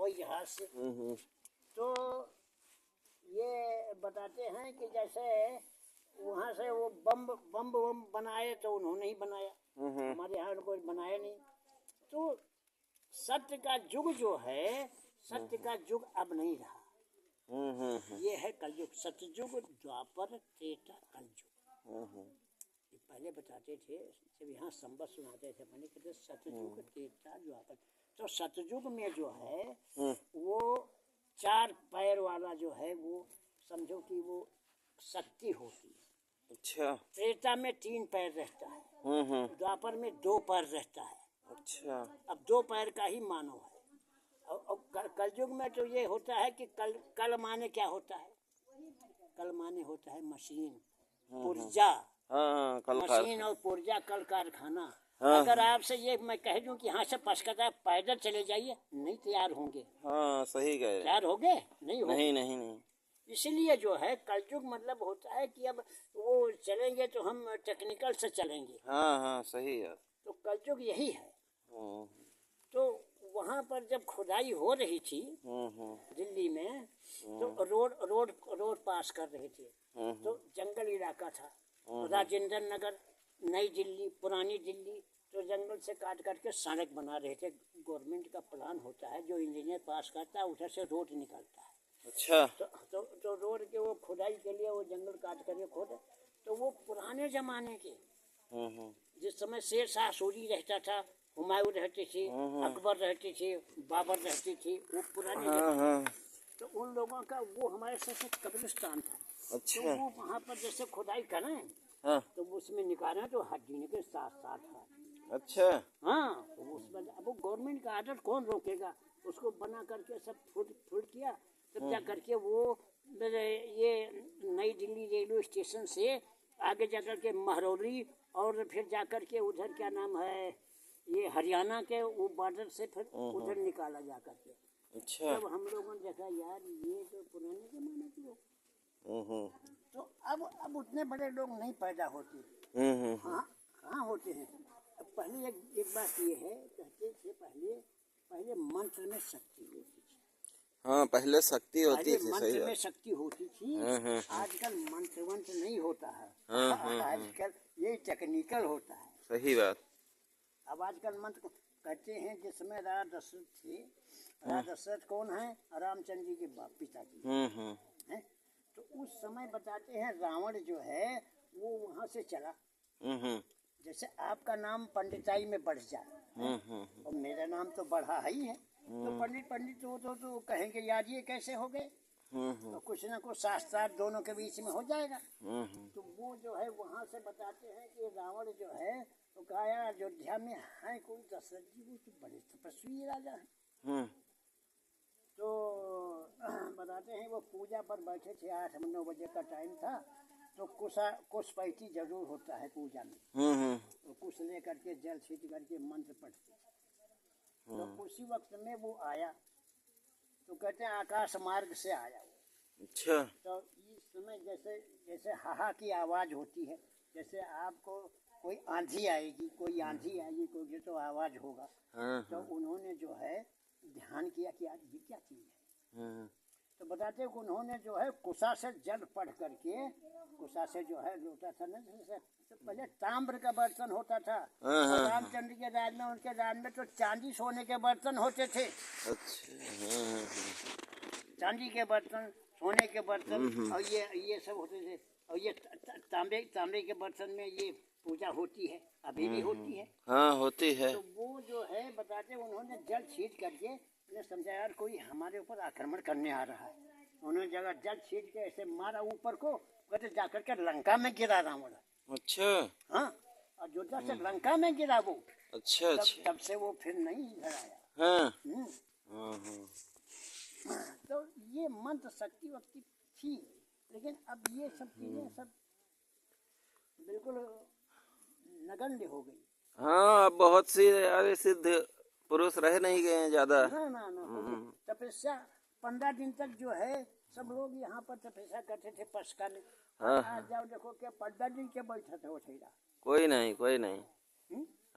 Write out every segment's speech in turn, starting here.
हवाई जहाज से। तो ये बताते हैं कि जैसे वहाँ से वो बम बम बम बनाए तो उन्होंने ही बनाया, हमारे यहाँ कोई बनाया नहीं। तो सत्य का युग जो है, सत्य का युग अब नहीं रहा। ये है कलयुग, सतयुग द्वापर त्रेता कलयुग। पहले बताते थे जब यहाँ संबत सुनाते थे अपने, कहते सतयुग त्रेता द्वापर। तो सतयुग में जो है वो 4 पैर वाला जो है वो समझो कि वो शक्ति होती है। अच्छा। त्रेता में 3 पैर रहता है, द्वापर में 2 पैर रहता है। अच्छा। अब 2 पैर का ही मानव है। और कलयुग में तो ये होता है कि कल माने क्या होता है? कल माने होता है मशीन, पुर्जा। मशीन और पुर्जा, कल कारखाना। अगर आपसे ये मैं कह दूं कि यहाँ से पचकता पैदल चले जाइए, नहीं तैयार होंगे। हाँ सही कह रहे। तैयार होंगे? नहीं होंगे। नहीं। इसीलिए जो है कलयुग मतलब होता है कि अब वो चलेंगे तो हम टेक्निकल से चलेंगे। हाँ सही है। तो कलयुग यही है। तो वहाँ पर जब खुदाई हो रही थी दिल्ली में, तो रोड पास कर रहे थे। तो जंगल इलाका था, राजेंद्र नगर, नई दिल्ली, पुरानी दिल्ली, तो जंगल से काट करके सड़क बना रहे थे। गवर्नमेंट का प्लान होता है, जो इंजीनियर पास करता है उधर से रोड निकलता है। अच्छा। तो रोड के वो खुदाई के लिए वो जंगल काट करके खोदे। तो वो पुराने जमाने के, जिस समय शेर शाह सूरी रहता था, हुमायूं रहते थे, अकबर रहते थे, बाबर रहते थे, वो पुराने तो उन लोगों का वो हमारे सबसे कब्रिस्तान था। अच्छा। तो वो वहाँ पर जैसे खुदाई करें तो उसमें निकालें तो हड्डी के साथ था। अच्छा। हाँ, तो उसमें अब वो गवर्नमेंट का आर्डर कौन रोकेगा? उसको बना करके सब फुट किया, तब जा करके वो ये नई दिल्ली रेलवे स्टेशन से आगे जा करके महरौली, और फिर जा करके उधर क्या नाम है ये हरियाणा के वो बॉर्डर से फिर उधर निकाला जा करके। अच्छा। तब हम लोगों ने देखा यार ये तो पुराने जमाने की लोग। तो अब उतने बड़े लोग नहीं पैदा होते। हाँ कहाँ होते हैं। पहले एक बात ये है, कहते थे पहले मंत्र में शक्ति होती थी। हाँ पहले शक्ति होती थी। मंत्र में शक्ति होती थी। आजकल मंत्र नहीं होता है। आजकल ये टेक्निकल होता है। सही बात। अब आजकल मंत्र कहते हैं जिस समय राजा दशरथ थे, राजा दशरथ कौन है? रामचंद्र जी के बाप पिताजी हैं। तो उस समय बताते हैं रावण जो है वो वहाँ से चला। जैसे आपका नाम पंडिताई में बढ़ जाए और मेरा नाम तो बढ़ा ही है, तो पंडित तो कहेंगे यार ये कैसे हो गए। तो कुछ ना कुछ शास्त्रार्थ दोनों के बीच में हो जाएगा। तो वो जो है वहाँ से बताते हैं कि रावण जो है तो कहा अयोध्या में है कोई दशरथ जी, वो तो बड़े तपस्वी राजा है। तो बताते हैं वो पूजा पर बैठे थे, 8-9 बजे का टाइम था। तो कुछ पैती जरूर होता है पूजा में। तो कुछ ले करके जल छीट करके मंत्र पढ़ते थे। तो उसी वक्त में वो आया, तो कहते हैं आकाश मार्ग से आया वो। अच्छा। तो इस समय जैसे हाहा की आवाज होती है, जैसे आपको कोई आंधी आएगी कोई तो आवाज होगा। तो उन्होंने जो है ध्यान किया कि आज ये क्या चीज है। तो बताते हैं कि उन्होंने जो है कुशा से जल पढ़ करके, कुशा से जो है लोटा था ना, जैसे तो पहले ताम्र का बर्तन होता था। रामचंद्र के राज में, उनके राज में तो चांदी सोने के बर्तन होते थे। चांदी के बर्तन, सोने के बर्तन, और ये सब होते थे। और ये तांबे के बर्तन में ये पूजा होती है, अभी भी होती है। हाँ होती है। तो वो जो है बताते उन्होंने जल छीट करके, उन्हें समझा यार कोई हमारे ऊपर आक्रमण करने आ रहा है। उन्होंने जगह जल छीट के ऐसे मारा ऊपर को, कहते जाकर के लंका में गिरा रावण। अच्छा। हाँ, अयोध्या से लंका में गिरा वो। अच्छा। तब से वो फिर नहीं इधर आया। तो ये मंत्र शक्ति वक्ति थी, लेकिन अब ये सब चीजें सब बिल्कुल नगण्य हो गई। हाँ बहुत सी यार सिद्ध पुरुष रह नहीं गए हैं ज्यादा। ना तपस्या 15 दिन तक जो है सब लोग यहाँ पर तपस्या करते थे पसका में। आज जाओ देखो क्या 15 दिन के बैठा था वो ठेला। कोई नहीं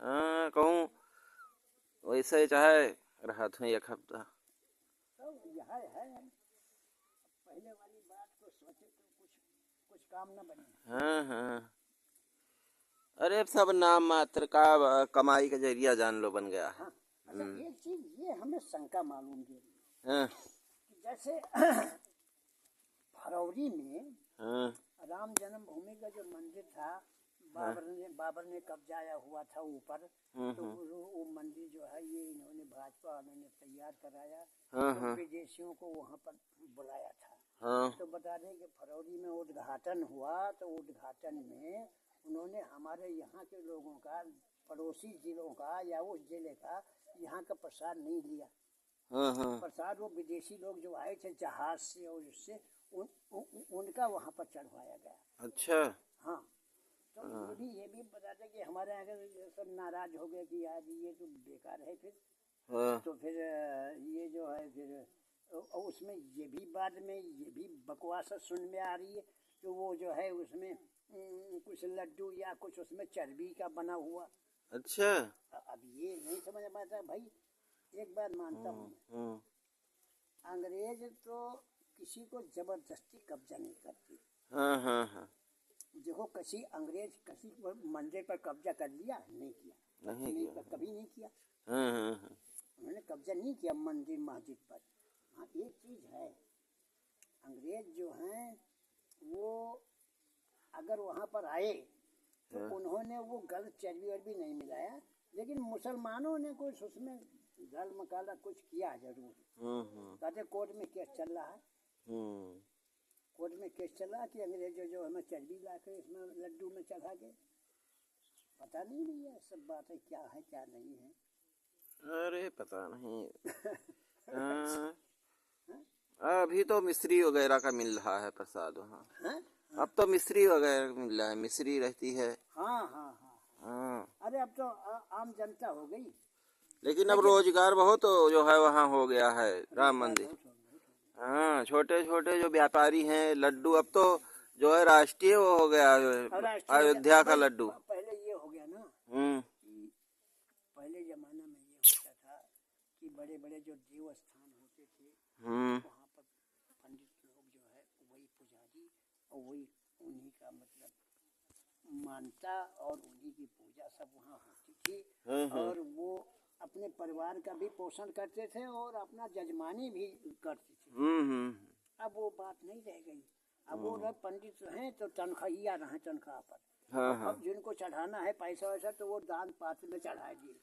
हाँ कहूँ वैसे चाहे रहा था एक हफ्ता। यह है, पहले वाली बात को सोचे तो कुछ काम न बने। हाँ हाँ, अरे अब सब नाम मात्र का कमाई का जरिया जान लो बन गया है। हाँ, अच्छा एक चीज ये हमें शंका मालूम थी हाँ कि जैसे फरवरी में हाँ राम जन्मभूमि का जो मंदिर था, बाबर ने कब्जाया हुआ था ऊपर, तो वो मंदिर जो है ये इन्होंने भाजपा वालों ने तैयार कराया, तो विदेशियों को वहाँ पर बुलाया था। हाँ तो बता दें कि फरवरी में उद्घाटन हुआ, तो उद्घाटन में उन्होंने हमारे यहाँ के लोगों का, पड़ोसी जिलों का या उस जिले का यहाँ का प्रसाद नहीं लिया। प्रसाद वो विदेशी लोग जो आए थे जहाज से और उससे उनका वहाँ पर चढ़वाया गया। अच्छा हाँ, तो ये भी बताते कि हमारे यहाँ के सब नाराज हो गए कि यार ये तो बेकार है फिर। तो फिर ये जो है फिर उसमें ये भी बाद में ये भी बकवास सुन में आ रही है कि वो जो है उसमें कुछ लड्डू या कुछ उसमें चर्बी का बना हुआ। अच्छा, अब ये नहीं समझ में आता भाई। एक बात मानता हूँ, अंग्रेज तो किसी को जबरदस्ती कब्जा नहीं करती। हाँ हाँ हाँ, देखो किसी अंग्रेज किसी मंदिर पर कब्जा कर लिया? नहीं किया, कभी नहीं किया। उन्होंने कब्जा नहीं किया मंदिर मस्जिद पर। हाँ, एक चीज है, अंग्रेज जो हैं वो अगर वहाँ पर आए तो उन्होंने वो गलत चर्बी वर्बी नहीं मिलाया, लेकिन मुसलमानों ने कुछ उसमें गल मकाला कुछ किया जरूर। कहते कोर्ट में केस चल रहा है, कोर्ट में केस चल रहा कि अंग्रेजों जो हमें चर्बी ला के इसमें लड्डू में चढ़ा के। पता नहीं भैया सब बातें क्या है क्या नहीं है। अरे पता नहीं। अभी तो मिश्री वगैरह का मिल रहा है प्रसाद वहाँ। अब तो मिश्री वगैरह मिल रहा है, मिश्री रहती है। हाँ हाँ हाँ, अरे अब तो आम जनता हो गई। लेकिन अब रोजगार बहुत जो है वहाँ हो गया है राम मंदिर। हाँ, छोटे छोटे जो व्यापारी हैं, लड्डू अब तो जो है राष्ट्रीय वो हो गया, अयोध्या का लड्डू। पहले ये हो गया ना, पहले जमाना में ये होता था कि बड़े बड़े जो देवस्थान होते थे वहाँ पर पंडित लोग जो है वही पुजारी और वही उन्हीं का मतलब मानता और उन्हीं की पूजा सब वहाँ होती थी। और वो अपने परिवार का भी पोषण करते थे और अपना जजमानी भी करते थे। अब वो बात नहीं रह गई। अब वो पंडित हैं तो तनख्वाहिया रहे तनख्वाह पर। अब जिनको चढ़ाना है पैसा वैसा तो वो दान पात्र में चढ़ा दिए।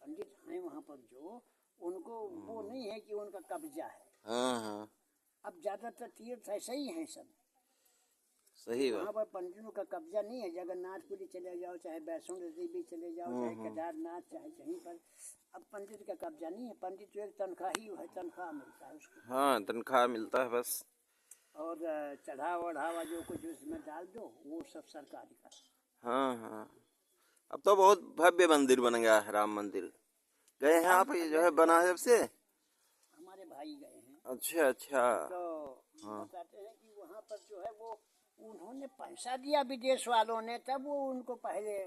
पंडित हैं वहाँ पर जो, उनको वो नहीं है कि उनका कब्जा है। अब ज्यादातर तीर्थ ऐसे ही हैं सब। सही बात। वहाँ पर पंडितों का कब्जा नहीं है। जगन्नाथपुरी चले जाओ, चाहे वैष्णो देवी चले जाओ, चाहे केदारनाथ, चाहे कहीं पर, अब पंडित का कब्जा नहीं है। पंडित तो एक तनख्वाही है, तनख्वाह मिलता है उसको। हाँ, तनख्वाह मिलता है बस। और चढ़ावा वढ़ावा जो कुछ उसमें डाल दो वो सब सरकारी का। हाँ, अब तो बहुत भव्य मंदिर बन गया है राम मंदिर। गए हैं आप ये जो है बनारस से? हमारे भाई गए हैं। अच्छा अच्छा। तो बताते हैं कि वहाँ पर जो है वो उन्होंने पैसा दिया विदेश वालों ने, तब वो उनको पहले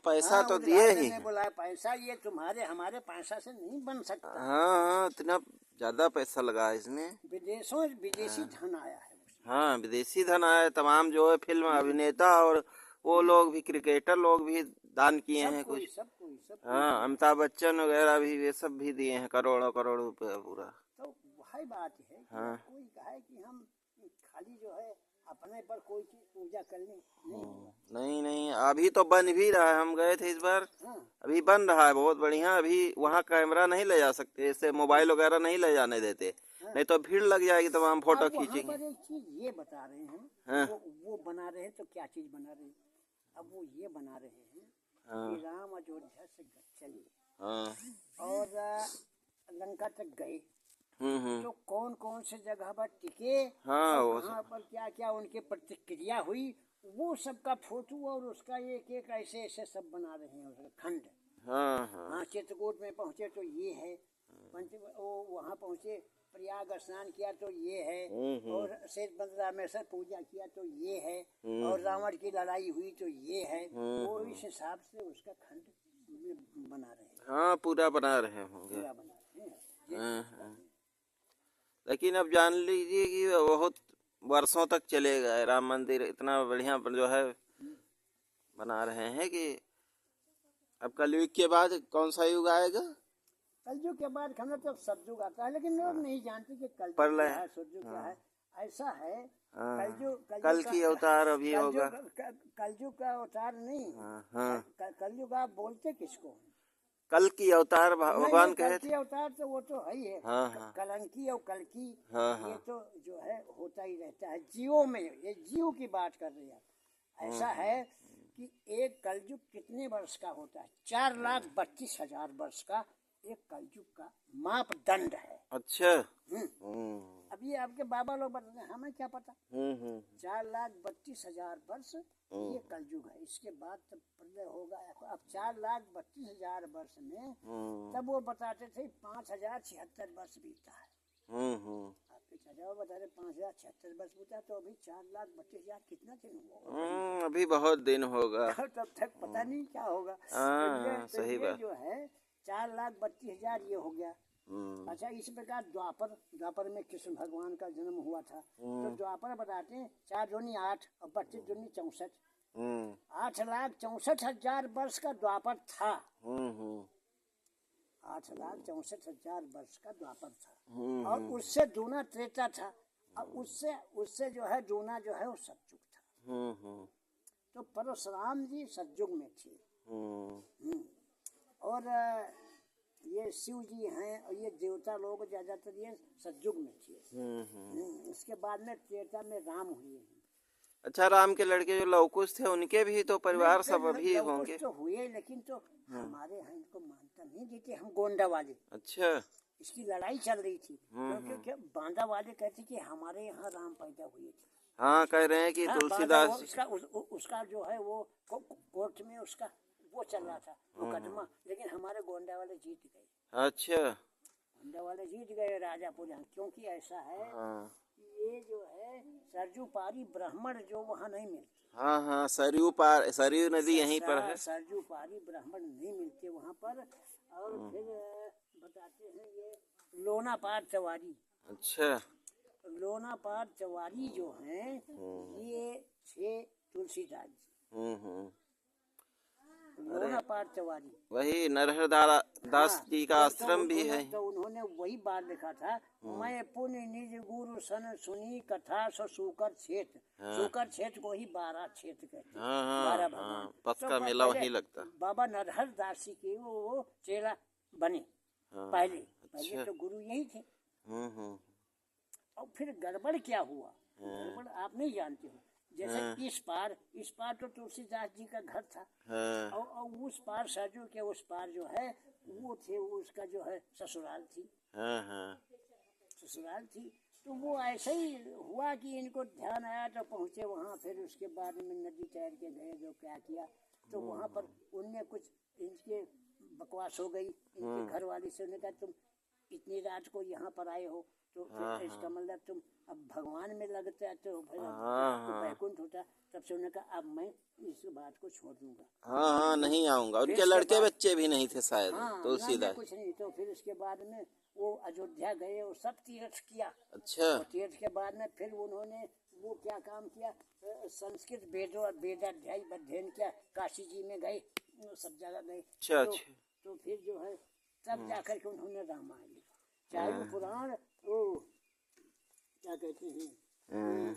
पैसा तो दिए ही बोला पैसा ये तुम्हारे हमारे पैसा से नहीं बन सकता। हाँ, इतना ज्यादा पैसा लगा है इसमें। विदेशी धन आया है। हाँ, विदेशी धन आया। तमाम जो है फिल्म अभिनेता और वो लोग भी, क्रिकेटर लोग भी दान किए हैं कुछ। सब कोई हाँ, अमिताभ बच्चन वगैरह भी, वे सब भी दिए हैं करोड़ों करोड़ रुपया पूरा। तो वही बात है कि कोई कहे कि हम खाली जो है अपने पर कोई चीज पूजा कर लें, नहीं, अभी तो बन भी रहा है। हम गए थे इस बार। अभी बन रहा है बहुत बढ़िया। अभी वहाँ कैमरा नहीं ले जा सकते, इससे मोबाइल वगैरह नहीं ले जाने देते। नहीं तो भीड़ लग जाएगी, तो हम फोटो खींचेंगे। एक चीज ये बता रहे हैं, वो बना रहे हैं तो क्या चीज बना रहे हैं? अब वो ये बना रहे हैं कि राम अयोध्या से चले और लंका तक गए तो कौन कौन से जगह पर टिके, वहाँ पर क्या क्या उनकी प्रतिक्रिया हुई, वो सबका फोटो और उसका एक एक ऐसे ऐसे सब बना रहे हैं उसका खंड। हाँ, चित्रकूट में पहुँचे तो ये है, वहाँ पहुँचे प्रयाग स्नान किया तो ये है, और शेष रामेश्वर पूजा किया तो ये है, और रावण की लड़ाई हुई तो ये है। वो इस हिसाब से उसका खंड बना रहे हैं। हाँ, पूरा बना रहे होंगे। हाँ। लेकिन अब जान लीजिए कि बहुत वर्षों तक चलेगा राम मंदिर, इतना बढ़िया जो है बना रहे हैं कि अब कलयुग के बाद कौन सा युग आएगा? कलयुग के बाद खाना तो सतयुग आता है, लेकिन लोग नहीं जानते कि कलयुग प्रलय। क्या है, सतयुग क्या है। ऐसा है, कल की अवतार अभी होगा। कलयुग का अवतार नहीं। हाँ। कलयुग आप बोलते किसको? कल की अवतार भगवान कहे कल थे। की अवतार तो वो तो है ही है। हाँ। कलंकी और कलकी, हाँ। ये तो जो है होता ही रहता है जीवों में। ये जीव की बात कर रहे हैं। ऐसा है कि एक कलयुग कितने वर्ष का होता है? 4,32,000 वर्ष का एक कलयुग का मापदंड है। अच्छा। अब ये आपके बाबा लोग बताते हैं, हमें क्या पता। 4,32,000 वर्ष ये कलयुग है। इसके बाद तब प्रलय होगा। अब 4,32,000 वर्ष में तब वो बताते थे 5,076 वर्ष बीता है। आपके चाचा बता रहे 5,076 वर्ष बीता, तो अभी 4,32,000 कितना दिन होगा? अभी बहुत दिन होगा। तब तक पता नहीं क्या होगा। सही बात। जो है 4,32,000 ये हो गया। अच्छा, इस प्रकार द्वापर में कृष्ण भगवान का जन्म हुआ था। तो द्वापर बताते हैं 4 दूनी 8 और 25 दूनी 64, 8,64,000 वर्ष का द्वापर था। 8,64,000 वर्ष का द्वापर था। और उससे दूना त्रेता था, और उससे जो है दूना जो है वो सतयुग था। तो परशुराम जी सतयुग में थे। और ये शिव जी हैं, और ये देवता लोग ज्यादातर ये सतयुग में थे। इसके बाद में त्रेता में राम हुए। अच्छा, राम के लड़के जो लवकुश थे उनके भी तो परिवार सब अभी होंगे। तो हुए, लेकिन तो हमारे यहाँ इनको मानता नहीं देते हम गोंडा वाले। अच्छा। इसकी लड़ाई चल रही थी, क्योंकि बांदा वाले कहते कि हमारे यहाँ राम पैदा हुए थे। हाँ, कह रहे हैं कि तुलसीदास उसका जो है वो कोर्ट में उसका वो चल रहा था मुकदमा, लेकिन हमारे गोंडा वाले जीत गए। अच्छा। गोंडा वाले जीत गए राजापुर, क्योंकि ऐसा है ये जो है सरजू पारी ब्राह्मण जो वहाँ नहीं मिलते। हाँ, सरयू नदी यहीं पर है। सरजू पारी ब्राह्मण नहीं मिलते वहाँ पर। और फिर बताते हैं ये लोना पार चवारी। अच्छा। लोना पार चवारी जो हैं ये थे तुलसीदास जी। लोना पार चवारी वही नरहर दास जी का आश्रम भी है। तो उन्होंने वही बात लिखा था, मैं पुण्य निज गुरु सन सुनी कथा सो सूकर क्षेत्र। सूकर क्षेत्र को ही 12 क्षेत्र कहते हैं। 12 भगवान। पथ का मेला वहीं लगता। बाबा नरहर दास जी के वो चेला बने पहले तो गुरु यही थे। और फिर गड़बड़ क्या हुआ? गड़बड़ आप नहीं जानते हो। जैसे इस पार तो तुलसीदास जी का घर था, और उस पार सरजू के उस पार जो है वो थे, वो उसका जो है ससुराल थी। ससुराल थी। तो वो ऐसे ही हुआ कि इनको ध्यान आया तो पहुँचे वहाँ। फिर उसके बाद में नदी तैर के गए, जो क्या किया तो वहाँ पर उनने कुछ इनके बकवास हो गई इनके घर वाली से। उन्होंने कहा तुम इतनी रात को यहाँ पर आए हो, तो इसका मतलब तुम अब भगवान में लगते तो वैकुंठ होता। तब से उन्होंने कहा अब मैं इस बात को छोड़ दूंगा। नहीं आऊंगा। उनके लड़के बच्चे भी नहीं थे शायद। तुलसीदास कुछ नहीं। तो फिर इसके बाद में वो अयोध्या गए और सब तीर्थ किया। अच्छा। और तीर्थ के बाद में फिर उन्होंने वो क्या काम किया, संस्कृत वेदाध्याय अध्ययन किया। काशी जी में गए, सब जगह गए। तो फिर जो है तब जाकर के उन्होंने रामायण लिखा। चारू पुराण क्या कहते हैं,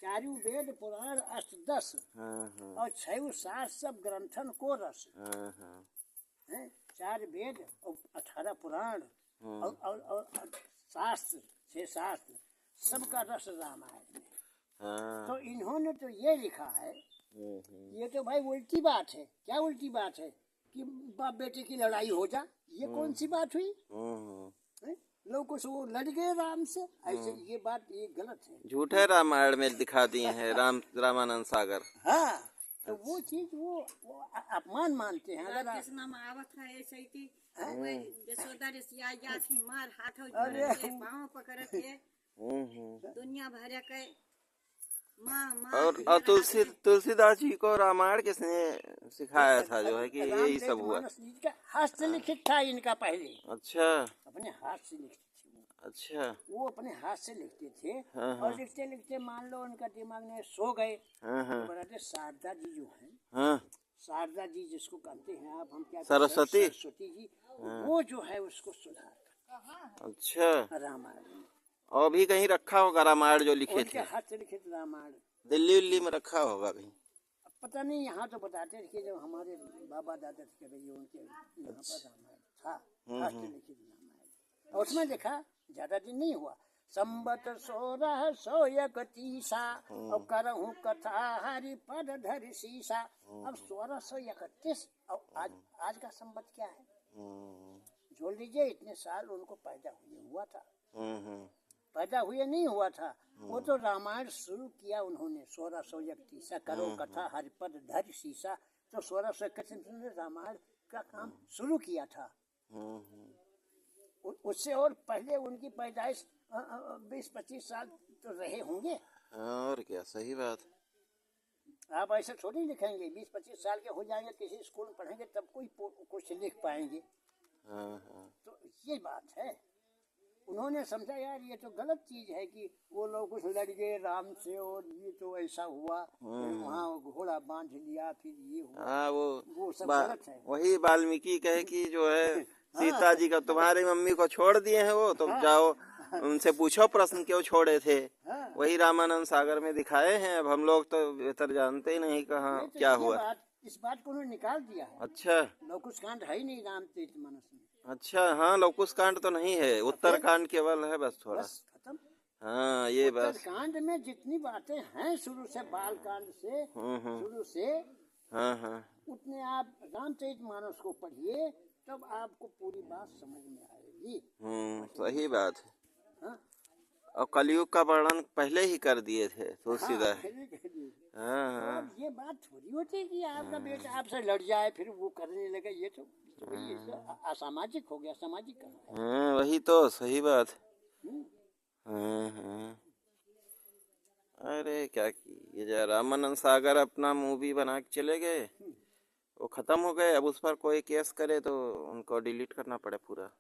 चारू वेद पुराण अष्टदश और 6 शास्त्र सब ग्रंथन को रस है। 4 वेद और 18 पुराण और शास्त्र 6 शास्त्र सबका रस रामायण में। तो इन्होंने तो ये लिखा है। ये तो भाई उल्टी बात है। क्या उल्टी बात है कि बाप बेटे की लड़ाई हो जा? ये कौन सी बात हुई? लोग कुछ वो लड़ गए राम से, ऐसे ये बात ये गलत है। झूठे रामायण में दिखा दिए हैं रामानंद सागर। तो वो चीज वो अपमान मानते हैं। अगर कृष्ण आवत है ऐसे की यशोदा रसिया या थी मार हाथों जोड़े पांव पकड़ के दुनिया भर के माँ और तुलसीदास जी को रामायण किसने सिखाया था, जो है कि यही सब हुआ? रामचरितमानस जी का हाथ से लिखित था इनका पहले, अच्छा अपने हाथ से लिखते थे अच्छा। वो अपने हाथ से लिखते थे। हाँ, और लिखते लिखते मान लो उनका दिमाग में सो गए। हाँ हाँ तो बताते शारदा जी जो है, हाँ। शारदा जी जिसको कहते हैं आप, हम क्या कहते हैं, सरस्वती? सरस्वती जी, वो जो है उसको सुधार अच्छा, रामायण में। और भी कहीं रखा होगा रामायण जो लिखे उनके थे? हाथ से लिखित रामायण दिल्ली उल्ली में रखा होगा कहीं? पता नहीं, यहाँ तो बताते थे कि जब हमारे बाबा दादा थे भैया उनके यहाँ पर रामायण था, हाथ से लिखित रामायण। और उसमें देखा ज्यादा दिन नहीं हुआ, संबत 1631 और करहूँ कथा हरि पद धरि सीसा। अब 1631 और आज का संबत क्या है जोड़ लीजिए, इतने साल उनको पैदा हुआ था, पैदा हुए नहीं हुआ था। वो तो रामायण शुरू किया उन्होंने 1631 करो कथा हरिपद धरि सीसा। तो 1631 में रामायण का काम शुरू किया था। उससे और पहले उनकी पैदाइश 20-25 साल तो रहे होंगे। और क्या, सही बात। आप ऐसे थोड़ी लिखेंगे 20-25 साल के हो जाएंगे, किसी स्कूल में पढ़ेंगे तब कोई कुछ लिख पाएंगे। तो ये बात है, उन्होंने समझा यार ये तो गलत चीज है कि वो लोग कुछ लड़ गए राम से और ये तो ऐसा हुआ, वहाँ घोड़ा बांध लिया फिर ये हुआ। हाँ, वो सब गलत है। वही वाल्मीकि कहे कि जो है सीता जी का तुम्हारी मम्मी को छोड़ दिए हैं वो, तुम जाओ उनसे पूछो प्रश्न क्यों छोड़े थे। वही रामानंद सागर में दिखाए हैं। अब हम लोग तो बेहतर जानते ही नहीं कहाँ तो क्या हुआ। इस बात को उन्होंने निकाल दिया है। अच्छा, लवकुश कांड है ही नहीं रामचरितमानस में। अच्छा। हाँ, लवकुश कांड तो नहीं है, उत्तर कांड केवल है बस थोड़ा। बस खत्म। हाँ, ये बस। उत्तर कांड में जितनी बातें हैं शुरू से, बाल कांड से शुरू से, हाँ हाँ। उतने आप रामचरितमानस को पढ़िए तब आपको पूरी बात समझ में आएगी। सही बात है। हाँ? और कलयुग का वर्णन पहले ही कर दिए थे तुलसीदास। हाँ हाँ। और ये बात थोड़ी होती कि आपका बेटा आपसे लड़ जाए फिर वो करने लगे, ये तो असामाजिक हो गया, सामाजिक करना है। हाँ, वही तो सही बात। हम्म। हाँ हाँ। अरे क्या की ये रामानंद सागर अपना मूवी बना के चले गए, वो खत्म हो गए। अब उस पर कोई केस करे तो उनको डिलीट करना पड़े पूरा।